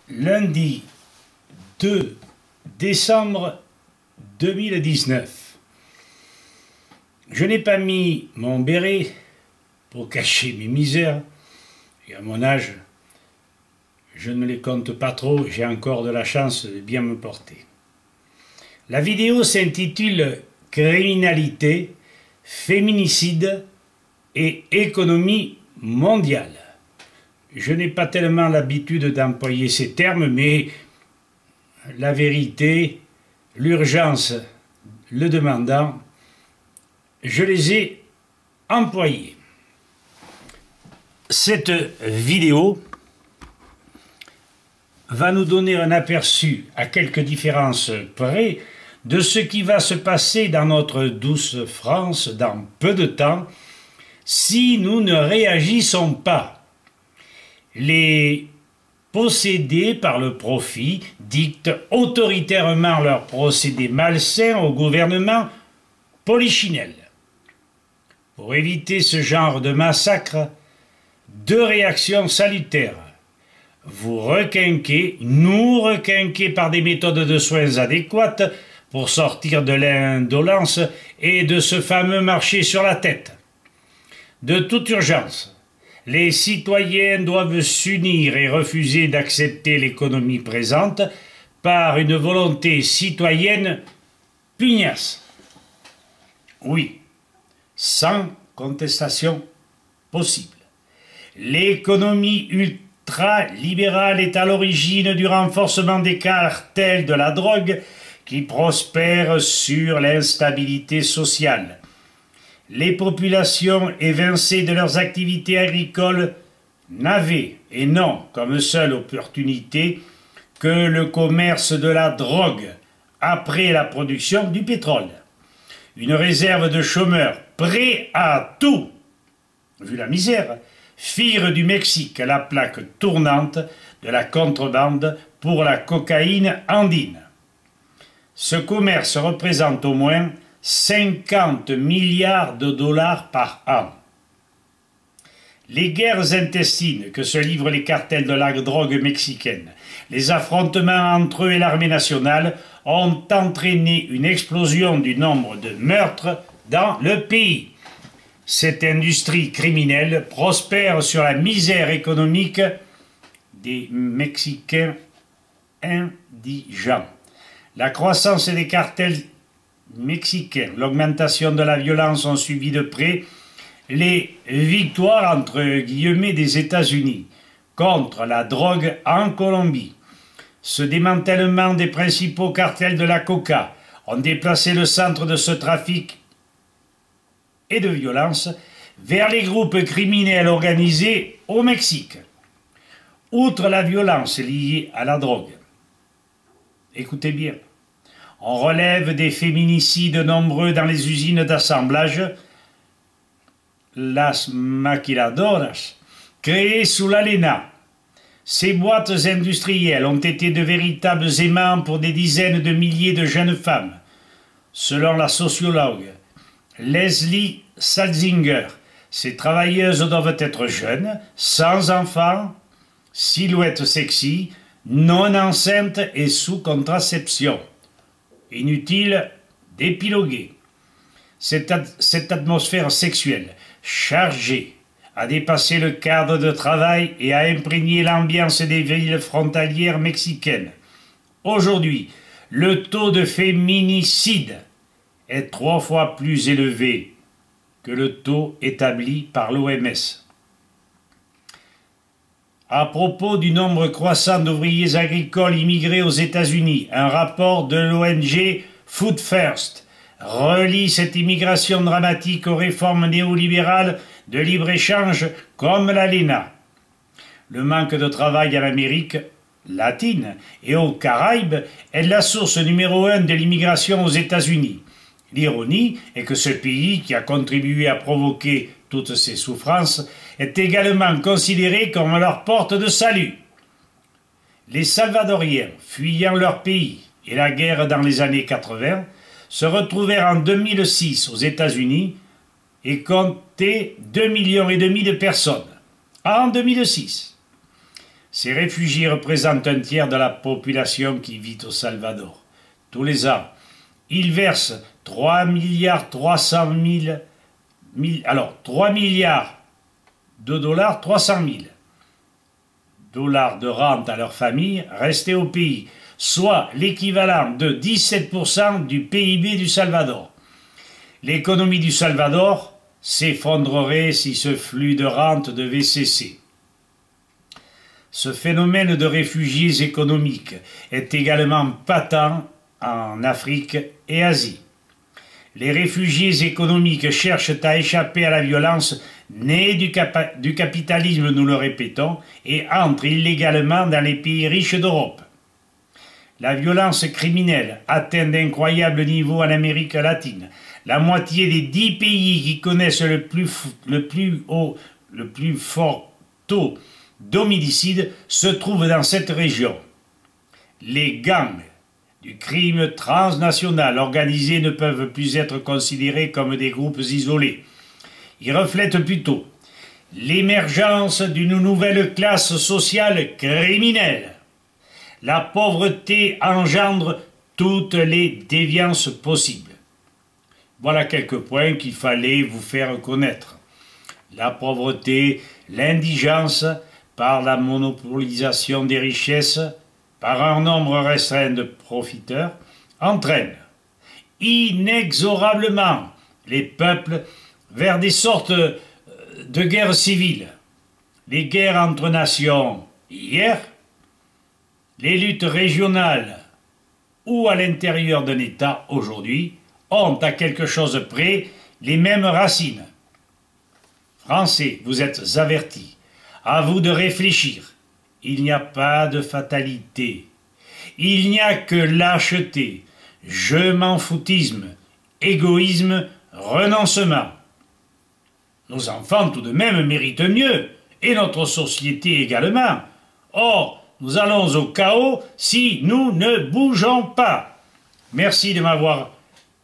Lundi 2 décembre 2019. Je n'ai pas mis mon béret pour cacher mes misères, et à mon âge, je ne les compte pas trop, j'ai encore de la chance de bien me porter. La vidéo s'intitule « Criminalité, féminicide et économie mondiale ». Je n'ai pas tellement l'habitude d'employer ces termes, mais la vérité, l'urgence le demandant, je les ai employés. Cette vidéo va nous donner un aperçu à quelques différences près de ce qui va se passer dans notre douce France dans peu de temps si nous ne réagissons pas. Les possédés par le profit dictent autoritairement leurs procédés malsains au gouvernement polichinelle. Pour éviter ce genre de massacre, deux réactions salutaires. Vous requinquez, nous requinquer par des méthodes de soins adéquates pour sortir de l'indolence et de ce fameux marché sur la tête. De toute urgence, les citoyens doivent s'unir et refuser d'accepter l'économie présente par une volonté citoyenne pugnace. Oui, sans contestation possible. L'économie ultralibérale est à l'origine du renforcement des cartels de la drogue qui prospèrent sur l'instabilité sociale. Les populations évincées de leurs activités agricoles n'avaient, et n'ont comme seule opportunité, que le commerce de la drogue après la production du pétrole. Une réserve de chômeurs prêts à tout, vu la misère, firent du Mexique la plaque tournante de la contrebande pour la cocaïne andine. Ce commerce représente au moins 50 milliards de dollars par an. Les guerres intestines que se livrent les cartels de la drogue mexicaine, les affrontements entre eux et l'armée nationale ont entraîné une explosion du nombre de meurtres dans le pays. Cette industrie criminelle prospère sur la misère économique des Mexicains indigents. La croissance des cartels mexicains, l'augmentation de la violence ont suivi de près les victoires entre guillemets des États-Unis contre la drogue en Colombie. Ce démantèlement des principaux cartels de la coca ont déplacé le centre de ce trafic et de violence vers les groupes criminels organisés au Mexique. Outre la violence liée à la drogue, écoutez bien, on relève des féminicides nombreux dans les usines d'assemblage, las maquiladoras, créées sous l'ALENA. Ces boîtes industrielles ont été de véritables aimants pour des dizaines de milliers de jeunes femmes. Selon la sociologue Leslie Salzinger, ces travailleuses doivent être jeunes, sans enfants, silhouettes sexy, non enceintes et sous contraception. Inutile d'épiloguer. Cette atmosphère sexuelle chargée a dépassé le cadre de travail et a imprégné l'ambiance des villes frontalières mexicaines. Aujourd'hui, le taux de féminicide est 3 fois plus élevé que le taux établi par l'OMS. À propos du nombre croissant d'ouvriers agricoles immigrés aux États-Unis, un rapport de l'ONG Food First relie cette immigration dramatique aux réformes néolibérales de libre-échange comme l'ALENA. Le manque de travail en Amérique latine et aux Caraïbes est la source numéro 1 de l'immigration aux États-Unis. L'ironie est que ce pays, qui a contribué à provoquer toutes ces souffrances, est également considéré comme leur porte de salut. Les Salvadoriens, fuyant leur pays et la guerre dans les années 80, se retrouvèrent en 2006 aux États-Unis et comptaient 2,5 millions de personnes. En 2006, Ces réfugiés représentent un tiers de la population qui vit au Salvador. Tous les ans, ils versent 3 milliards de dollars, 300 000 dollars de rente à leur famille restée au pays, soit l'équivalent de 17% du PIB du Salvador. L'économie du Salvador s'effondrerait si ce flux de rente devait cesser. Ce phénomène de réfugiés économiques est également patent en Afrique et Asie. Les réfugiés économiques cherchent à échapper à la violence née du capitalisme, nous le répétons, et entrent illégalement dans les pays riches d'Europe. La violence criminelle atteint d'incroyables niveaux en Amérique latine. La moitié des 10 pays qui connaissent le plus fort taux d'homicide se trouvent dans cette région. Les gangs du crime transnational organisé ne peuvent plus être considérés comme des groupes isolés. Ils reflètent plutôt l'émergence d'une nouvelle classe sociale criminelle. La pauvreté engendre toutes les déviances possibles. Voilà quelques points qu'il fallait vous faire connaître. La pauvreté, l'indigence, par la monopolisation des richesses, par un nombre restreint de profiteurs, entraînent inexorablement les peuples vers des sortes de guerres civiles. Les guerres entre nations hier, les luttes régionales ou à l'intérieur d'un État aujourd'hui ont à quelque chose près les mêmes racines. Français, vous êtes avertis. À vous de réfléchir. Il n'y a pas de fatalité. Il n'y a que lâcheté, je m'en foutisme, égoïsme, renoncement. Nos enfants tout de même méritent mieux, et notre société également. Or, nous allons au chaos si nous ne bougeons pas. Merci de m'avoir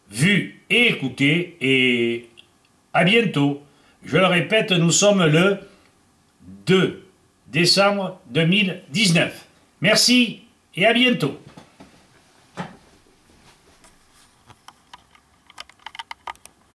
vu et écouté, et à bientôt. Je le répète, nous sommes le 2 décembre 2019. Merci et à bientôt.